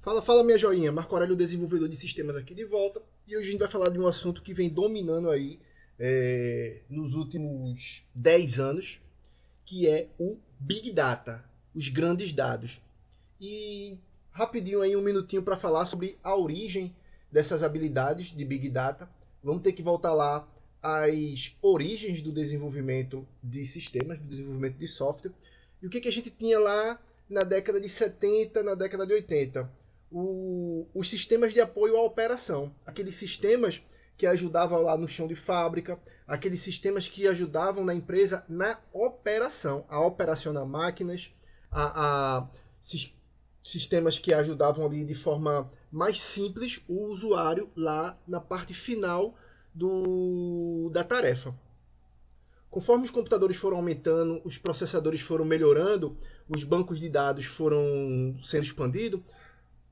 Fala minha joinha, Marco Aurélio, desenvolvedor de sistemas aqui de volta, e hoje a gente vai falar de um assunto que vem dominando aí nos últimos 10 anos, que é o Big Data, os grandes dados. E rapidinho aí, um minutinho para falar sobre a origem dessas habilidades de Big Data. Vamos ter que voltar lá às origens do desenvolvimento de sistemas, do desenvolvimento de software. E o que a gente tinha lá na década de 70, na década de 80? Os sistemas de apoio à operação. Aqueles sistemas que ajudavam lá no chão de fábrica, aqueles sistemas que ajudavam na empresa na operação, a operacionar máquinas, a sistemas que ajudavam ali de forma mais simples o usuário lá na parte final da tarefa. Conforme os computadores foram aumentando, os processadores foram melhorando, os bancos de dados foram sendo expandidos,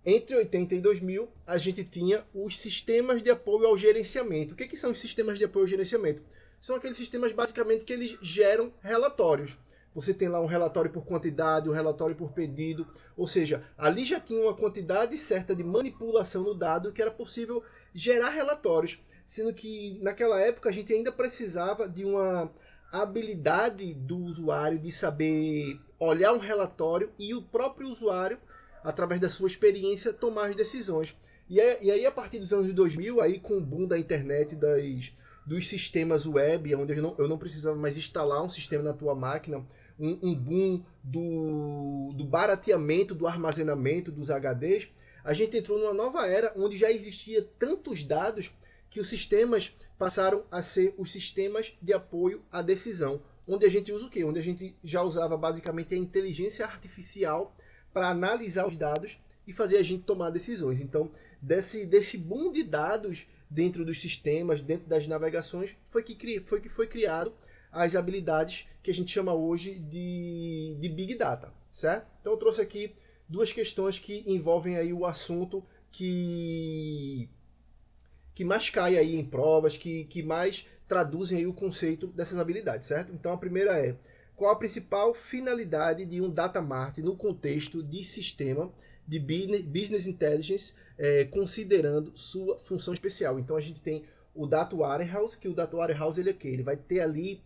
entre 80 e 2000, a gente tinha os sistemas de apoio ao gerenciamento. O que são os sistemas de apoio ao gerenciamento? São aqueles sistemas, basicamente, que eles geram relatórios. Você tem lá um relatório por quantidade, um relatório por pedido, ou seja, ali já tinha uma quantidade certa de manipulação no dado que era possível gerar relatórios, sendo que naquela época a gente ainda precisava de uma habilidade do usuário de saber olhar um relatório e o próprio usuário, através da sua experiência, tomar as decisões. E aí, a partir dos anos 2000, aí, com o boom da internet, dos sistemas web, onde eu não precisava mais instalar um sistema na tua máquina, um boom do barateamento, do armazenamento dos HDs, a gente entrou numa nova era onde já existia tantos dados que os sistemas passaram a ser os sistemas de apoio à decisão, onde a gente usa o quê? Onde a gente já usava basicamente a inteligência artificial para analisar os dados e fazer a gente tomar decisões. Então, desse boom de dados dentro dos sistemas, dentro das navegações, foi que foi criado as habilidades que a gente chama hoje de Big Data, certo? Então eu trouxe aqui duas questões que envolvem aí o assunto que mais cai aí em provas, que mais traduzem aí o conceito dessas habilidades, certo? Então a primeira é: qual a principal finalidade de um data mart no contexto de sistema de business intelligence, considerando sua função especial? Então a gente tem o Data Warehouse, que o Data Warehouse ele é o quê? Ele vai ter ali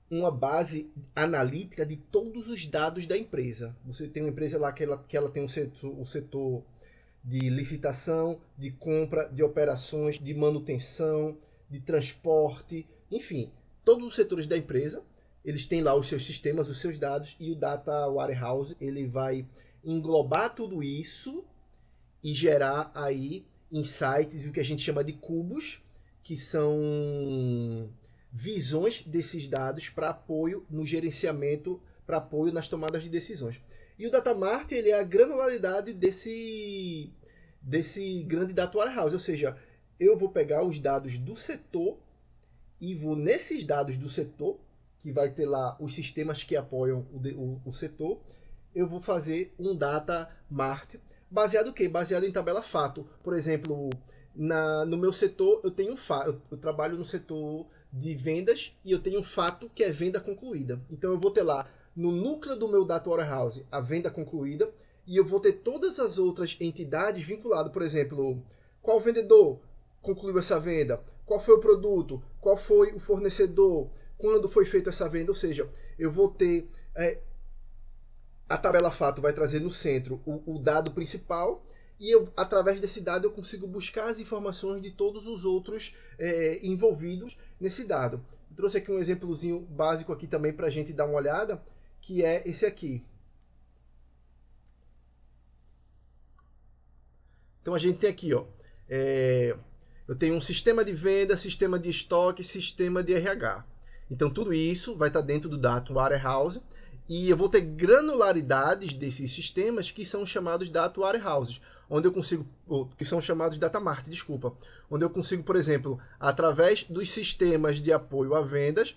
uma base analítica de todos os dados da empresa. Você tem uma empresa lá que ela tem o setor de licitação, de compra, de operações, de manutenção, de transporte, enfim, todos os setores da empresa, eles têm lá os seus sistemas, os seus dados, e o Data Warehouse ele vai englobar tudo isso e gerar aí insights e o que a gente chama de cubos, que são visões desses dados para apoio no gerenciamento, para apoio nas tomadas de decisões. E o Data Mart ele é a granularidade desse grande Data Warehouse, ou seja, eu vou pegar os dados do setor e vou nesses dados do setor, que vai ter lá os sistemas que apoiam o setor, eu vou fazer um Data Mart baseado em quê? Baseado em tabela fato. Por exemplo, no meu setor eu tenho eu trabalho no setor de vendas e eu tenho um fato que é venda concluída. Então eu vou ter lá no núcleo do meu Data Warehouse a venda concluída e eu vou ter todas as outras entidades vinculadas. Por exemplo, qual vendedor concluiu essa venda? Qual foi o produto? Qual foi o fornecedor? Quando foi feita essa venda? Ou seja, eu vou ter... a tabela fato vai trazer no centro o dado principal e através desse dado eu consigo buscar as informações de todos os outros envolvidos nesse dado. Eu trouxe aqui um exemplozinho básico aqui também para a gente dar uma olhada, que é esse aqui. Então a gente tem aqui, ó, eu tenho um sistema de venda, sistema de estoque, sistema de RH. Então tudo isso vai estar dentro do Data Warehouse e eu vou ter granularidades desses sistemas que são chamados Data Warehouses, onde eu consigo, que são chamados Data Mart, desculpa, onde eu consigo, por exemplo, através dos sistemas de apoio a vendas,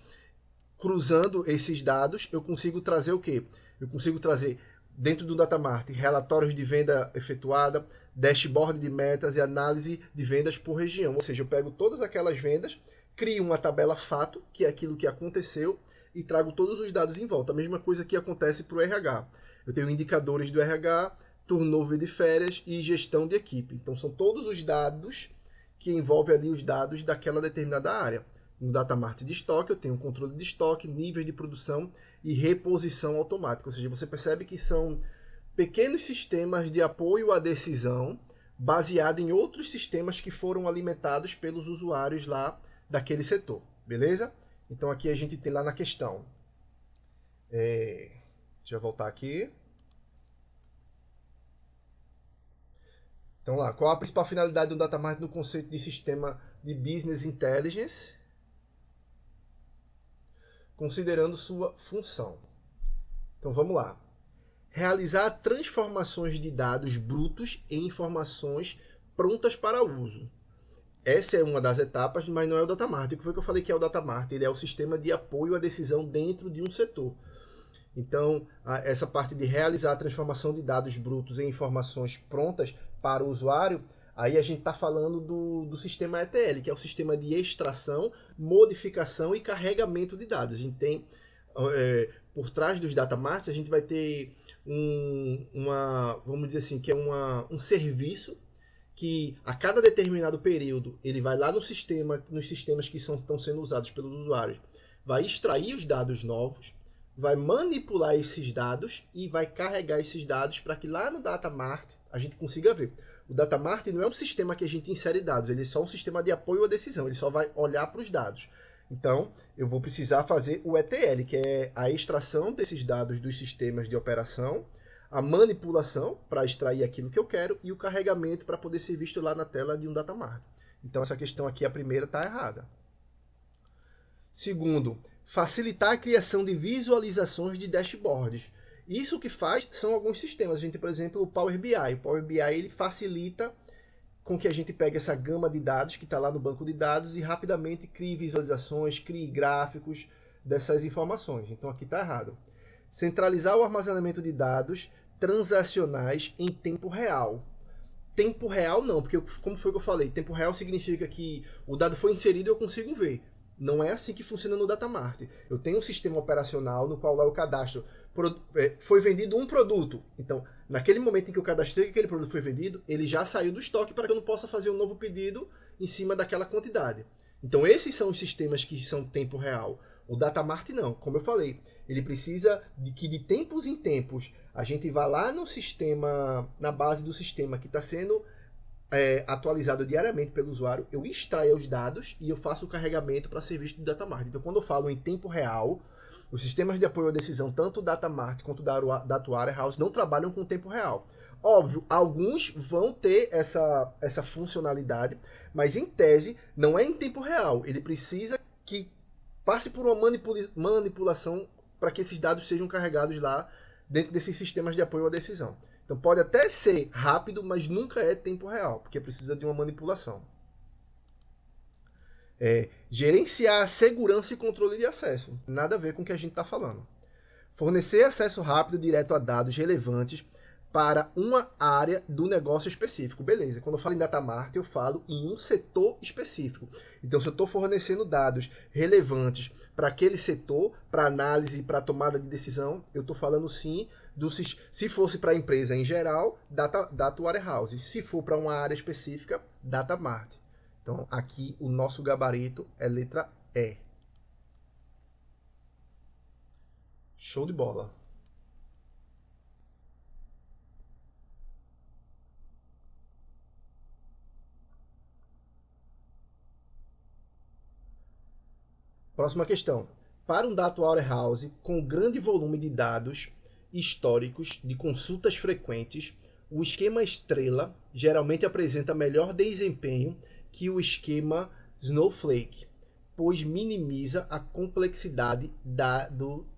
cruzando esses dados, eu consigo trazer o quê? Eu consigo trazer dentro do Data Mart relatórios de venda efetuada, dashboard de metas e análise de vendas por região. Ou seja, eu pego todas aquelas vendas, crio uma tabela fato, que é aquilo que aconteceu, e trago todos os dados em volta. A mesma coisa que acontece para o RH. Eu tenho indicadores do RH, turnover de férias e gestão de equipe. Então são todos os dados que envolvem ali os dados daquela determinada área. No Data Mart de estoque, eu tenho controle de estoque, níveis de produção e reposição automática. Ou seja, você percebe que são pequenos sistemas de apoio à decisão baseado em outros sistemas que foram alimentados pelos usuários lá daquele setor. Beleza? Então aqui a gente tem lá na questão. Deixa eu voltar aqui. Então lá, qual a principal finalidade do Data Mart no conceito de sistema de Business Intelligence? Considerando sua função. Então vamos lá. Realizar transformações de dados brutos em informações prontas para uso. Essa é uma das etapas, mas não é o Data Mart. O que foi que eu falei que é o Data Mart? Ele é o sistema de apoio à decisão dentro de um setor. Então, essa parte de realizar a transformação de dados brutos em informações prontas para o usuário, aí a gente está falando do sistema ETL, que é o sistema de extração, modificação e carregamento de dados. A gente tem, por trás dos Data Marts, a gente vai ter vamos dizer assim, que é um serviço que a cada determinado período ele vai lá no sistema, nos sistemas que estão sendo usados pelos usuários, vai extrair os dados novos, vai manipular esses dados e vai carregar esses dados para que lá no Data Mart a gente consiga ver. O Data Mart não é um sistema que a gente insere dados, ele é só um sistema de apoio à decisão, ele só vai olhar para os dados. Então, eu vou precisar fazer o ETL, que é a extração desses dados dos sistemas de operação, a manipulação para extrair aquilo que eu quero e o carregamento para poder ser visto lá na tela de um Data Mart. Então, essa questão aqui, a primeira, está errada. Segundo, facilitar a criação de visualizações de dashboards. Isso que faz são alguns sistemas. A gente tem, por exemplo, o Power BI. O Power BI ele facilita com que a gente pegue essa gama de dados que está lá no banco de dados e rapidamente crie visualizações, crie gráficos dessas informações. Então aqui está errado. Centralizar o armazenamento de dados transacionais em tempo real. Tempo real não, porque como foi que eu falei? Tempo real significa que o dado foi inserido e eu consigo ver. Não é assim que funciona no Data Mart. Eu tenho um sistema operacional no qual lá eu cadastro. Foi vendido um produto. Então, naquele momento em que eu cadastrei que aquele produto foi vendido, ele já saiu do estoque para que eu não possa fazer um novo pedido em cima daquela quantidade. Então, esses são os sistemas que são tempo real. O Data Mart não. Como eu falei, ele precisa de que de tempos em tempos a gente vá lá no sistema, na base do sistema que está sendo atualizado diariamente pelo usuário, eu extraio os dados e eu faço o carregamento para ser visto do Data Mart. Então, quando eu falo em tempo real, os sistemas de apoio à decisão, tanto o Data Mart quanto o Data Warehouse, não trabalham com tempo real. Óbvio, alguns vão ter essa funcionalidade, mas em tese não é em tempo real. Ele precisa que passe por uma manipulação para que esses dados sejam carregados lá dentro desses sistemas de apoio à decisão. Então pode até ser rápido, mas nunca é tempo real, porque precisa de uma manipulação. Gerenciar segurança e controle de acesso. Nada a ver com o que a gente está falando. Fornecer acesso rápido direto a dados relevantes para uma área do negócio específico. Beleza, quando eu falo em Data Mart, eu falo em um setor específico. Então, se eu estou fornecendo dados relevantes para aquele setor, para análise, para tomada de decisão, eu estou falando sim se fosse para a empresa em geral, Data Warehouse. Se for para uma área específica, Data Mart. Então, aqui o nosso gabarito é letra E. Show de bola. Próxima questão. Para um Data Warehouse com grande volume de dados históricos de consultas frequentes, o esquema Estrela geralmente apresenta melhor desempenho que o esquema Snowflake, pois minimiza a complexidade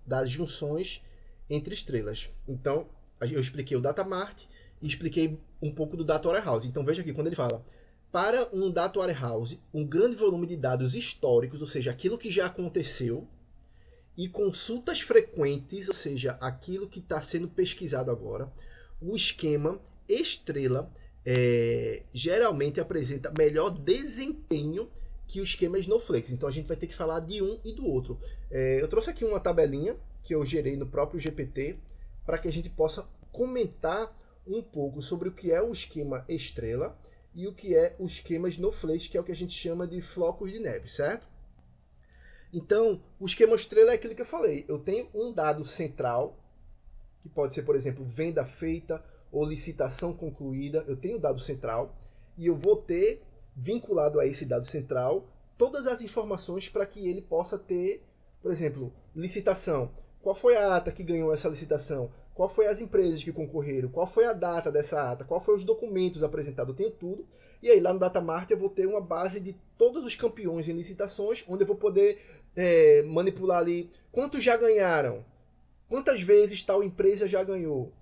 das junções entre estrelas. Então, eu expliquei o Data Mart e expliquei um pouco do Data Warehouse. Então, veja aqui, quando ele fala para um Data Warehouse, um grande volume de dados históricos, ou seja, aquilo que já aconteceu, e consultas frequentes, ou seja, aquilo que está sendo pesquisado agora, o esquema Estrela geralmente apresenta melhor desempenho que o esquema Snowflake. Então a gente vai ter que falar de um e do outro. Eu trouxe aqui uma tabelinha que eu gerei no próprio GPT para que a gente possa comentar um pouco sobre o que é o esquema estrela e o que é o esquema Snowflake, que é o que a gente chama de flocos de neve, certo? Então, o esquema estrela é aquilo que eu falei. Eu tenho um dado central, que pode ser, por exemplo, venda feita ou licitação concluída. Eu tenho o dado central e eu vou ter, vinculado a esse dado central, todas as informações para que ele possa ter, por exemplo, licitação. Qual foi a ata que ganhou essa licitação? Qual foi as empresas que concorreram? Qual foi a data dessa ata? Qual foi os documentos apresentados? Eu tenho tudo. E aí lá no Datamart eu vou ter uma base de todos os campeões em licitações, onde eu vou poder manipular ali quantos já ganharam, quantas vezes tal empresa já ganhou,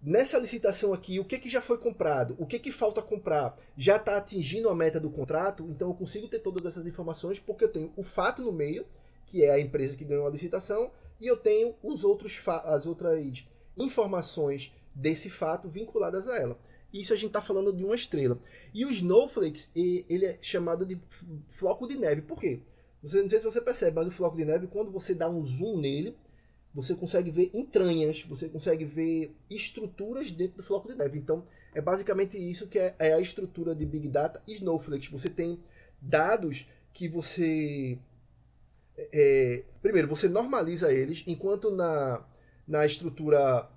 nessa licitação aqui, o que já foi comprado, o que falta comprar, já está atingindo a meta do contrato. Então eu consigo ter todas essas informações porque eu tenho o fato no meio, que é a empresa que ganhou a licitação, e eu tenho as outras informações desse fato vinculadas a ela. Isso a gente está falando de uma estrela. E o Snowflakes, ele é chamado de floco de neve. Por quê? Não sei se você percebe, mas o floco de neve, quando você dá um zoom nele, você consegue ver entranhas, você consegue ver estruturas dentro do floco de neve. Então, é basicamente isso que é a estrutura de Big Data Snowflake. Você tem dados que você... primeiro, você normaliza eles, enquanto na estrutura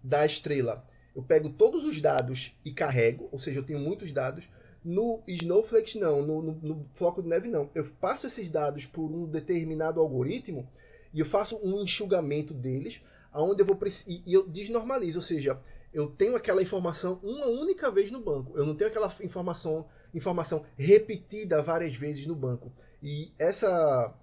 da estrela eu pego todos os dados e carrego, ou seja, eu tenho muitos dados. No Snowflake não, no floco de neve não. Eu passo esses dados por um determinado algoritmo e eu faço um enxugamento deles, onde eu vou e eu desnormalizo, ou seja, eu tenho aquela informação uma única vez no banco. Eu não tenho aquela informação repetida várias vezes no banco. E essa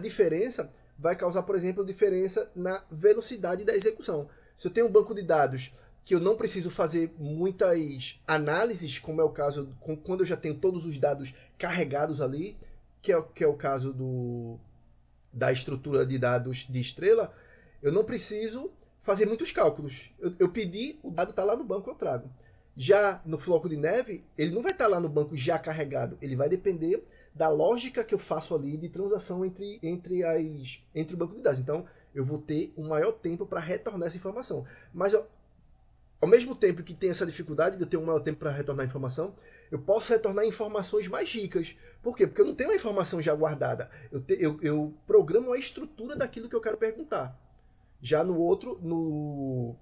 diferença vai causar, por exemplo, diferença na velocidade da execução. Se eu tenho um banco de dados que eu não preciso fazer muitas análises, como é o caso quando eu já tenho todos os dados carregados ali, que é o caso da estrutura de dados de estrela, eu não preciso fazer muitos cálculos. Eu pedi, o dado está lá no banco, eu trago. Já no floco de neve, ele não vai estar lá no banco já carregado. Ele vai depender da lógica que eu faço ali de transação entre o banco de dados. Então, eu vou ter um maior tempo para retornar essa informação. Mas, ao mesmo tempo que tem essa dificuldade de eu ter um maior tempo para retornar a informação, eu posso retornar informações mais ricas. Por quê? Porque eu não tenho a informação já guardada. Eu programo a estrutura daquilo que eu quero perguntar. Já no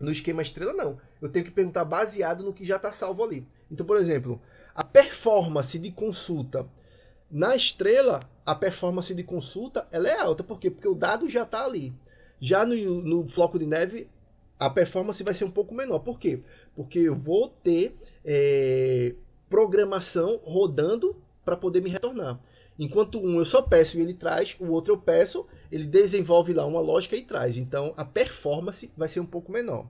esquema estrela, não. Eu tenho que perguntar baseado no que já está salvo ali. Então, por exemplo, a performance de consulta na estrela, a performance de consulta ela é alta. Por quê? Porque o dado já está ali. Já no floco de neve, a performance vai ser um pouco menor. Por quê? Porque eu vou ter programação rodando para poder me retornar. Enquanto um eu só peço e ele traz, o outro eu peço, ele desenvolve lá uma lógica e traz. Então a performance vai ser um pouco menor.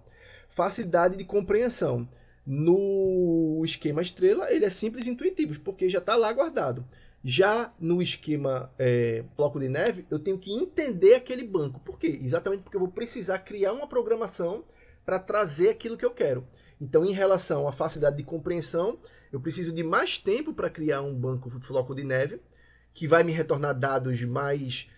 Facilidade de compreensão. No esquema estrela, ele é simples e intuitivo, porque já está lá guardado. Já no esquema bloco de neve, eu tenho que entender aquele banco. Por quê? Exatamente porque eu vou precisar criar uma programação para trazer aquilo que eu quero. Então, em relação à facilidade de compreensão, eu preciso de mais tempo para criar um banco floco de neve, que vai me retornar dados mais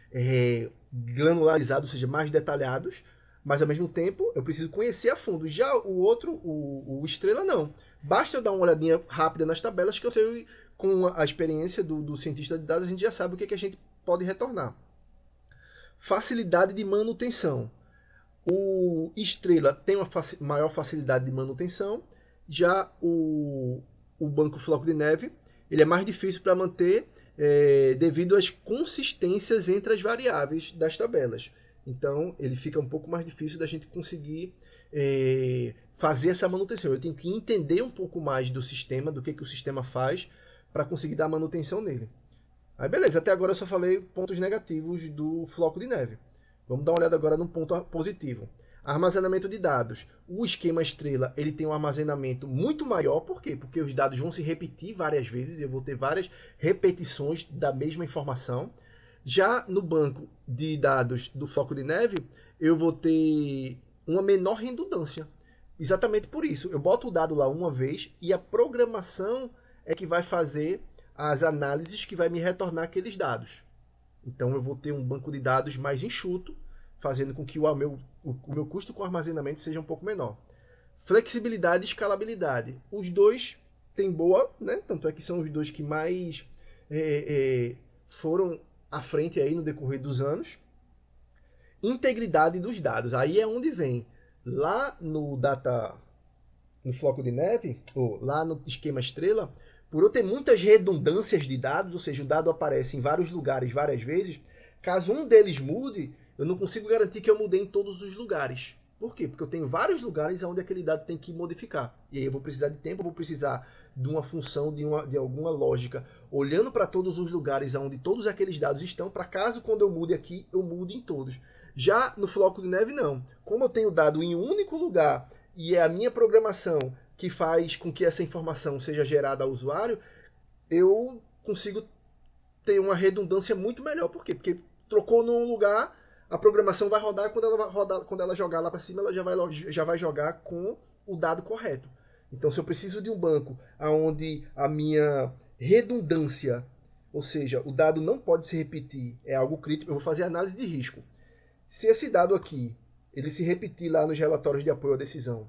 granularizados, ou seja, mais detalhados, mas ao mesmo tempo eu preciso conhecer a fundo. Já o outro, o estrela, não. Basta eu dar uma olhadinha rápida nas tabelas que eu sei, com a experiência do cientista de dados, a gente já sabe o que a gente pode retornar. Facilidade de manutenção. O estrela tem uma maior facilidade de manutenção, já o banco floco de neve ele é mais difícil para manter devido às consistências entre as variáveis das tabelas. Então, ele fica um pouco mais difícil da gente conseguir fazer essa manutenção. Eu tenho que entender um pouco mais do sistema, do que o sistema faz, para conseguir dar manutenção nele. Aí, beleza, até agora eu só falei pontos negativos do floco de neve. Vamos dar uma olhada agora no ponto positivo. Armazenamento de dados. O esquema estrela ele tem um armazenamento muito maior. Por quê? Porque os dados vão se repetir várias vezes. Eu vou ter várias repetições da mesma informação. Já no banco de dados do floco de neve, eu vou ter uma menor redundância. Exatamente por isso. Eu boto o dado lá uma vez e a programação é que vai fazer as análises que vai me retornar aqueles dados. Então eu vou ter um banco de dados mais enxuto, fazendo com que o meu o meu custo com armazenamento seja um pouco menor. Flexibilidade e escalabilidade. Os dois têm boa, né? Tanto é que são os dois que mais foram à frente aí no decorrer dos anos. Integridade dos dados. Aí é onde vem. Lá no floco de neve, ou lá no esquema estrela, por eu ter muitas redundâncias de dados, ou seja, o dado aparece em vários lugares várias vezes, caso um deles mude, eu não consigo garantir que eu mudei em todos os lugares. Por quê? Porque eu tenho vários lugares onde aquele dado tem que modificar. E aí eu vou precisar de tempo, eu vou precisar de uma função, de alguma lógica, olhando para todos os lugares onde todos aqueles dados estão, para caso quando eu mude aqui, eu mude em todos. Já no floco de neve, não. Como eu tenho dado em um único lugar e é a minha programação que faz com que essa informação seja gerada ao usuário, eu consigo ter uma redundância muito melhor. Por quê? Porque trocou num lugar, a programação vai rodar, quando ela jogar lá para cima, ela já vai jogar com o dado correto. Então, se eu preciso de um banco onde a minha redundância, ou seja, o dado não pode se repetir, é algo crítico, eu vou fazer análise de risco. Se esse dado aqui, ele se repetir lá nos relatórios de apoio à decisão,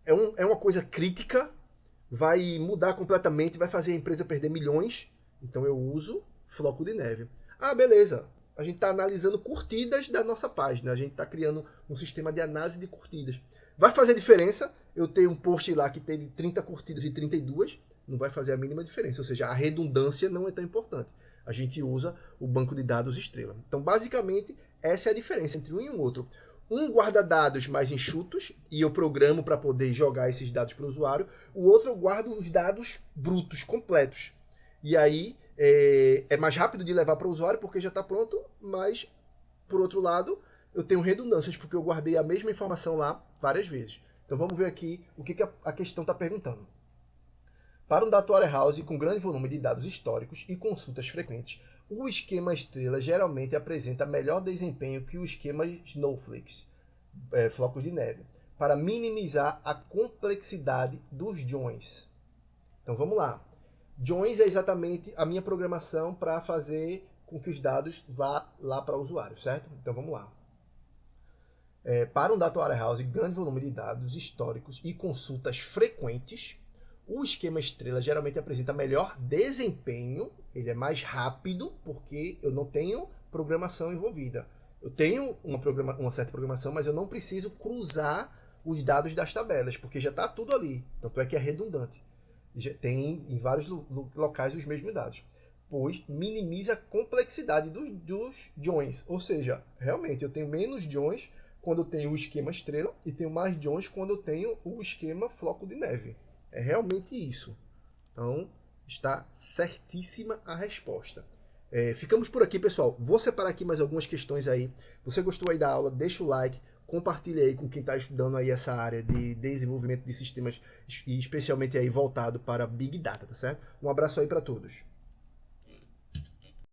é uma coisa crítica, vai mudar completamente, vai fazer a empresa perder milhões, então eu uso floco de neve. Ah, beleza. A gente está analisando curtidas da nossa página. A gente está criando um sistema de análise de curtidas. Vai fazer diferença eu ter um post lá que teve 30 curtidas e 32? Não vai fazer a mínima diferença. Ou seja, a redundância não é tão importante. A gente usa o banco de dados Estrela. Então, basicamente, essa é a diferença entre um e o outro. Um guarda dados mais enxutos e eu programo para poder jogar esses dados para o usuário. O outro eu guardo os dados brutos, completos. E aí é mais rápido de levar para o usuário porque já está pronto, mas, por outro lado, eu tenho redundâncias porque eu guardei a mesma informação lá várias vezes. Então vamos ver aqui o que a questão está perguntando. Para um data warehouse com grande volume de dados históricos e consultas frequentes, o esquema Estrela geralmente apresenta melhor desempenho que o esquema Snowflakes, flocos de neve, para minimizar a complexidade dos joins. Então vamos lá. Joins é exatamente a minha programação para fazer com que os dados vá lá para o usuário, certo? Então vamos lá. Para um data warehouse grande volume de dados históricos e consultas frequentes, o esquema Estrela geralmente apresenta melhor desempenho, ele é mais rápido porque eu não tenho programação envolvida. Eu tenho uma certa programação, mas eu não preciso cruzar os dados das tabelas, porque já está tudo ali. Tanto é que é redundante. Já tem em vários locais os mesmos dados. Pois minimiza a complexidade dos joins. Ou seja, realmente eu tenho menos joins quando eu tenho o esquema Estrela e tenho mais joins quando eu tenho o esquema floco de neve. É realmente isso. Então, está certíssima a resposta. Ficamos por aqui, pessoal. Vou separar aqui mais algumas questões aí. Você gostou aí da aula? Deixa o like. Compartilhe aí com quem está estudando aí essa área de desenvolvimento de sistemas, e especialmente aí voltado para Big Data, tá certo? Um abraço aí para todos.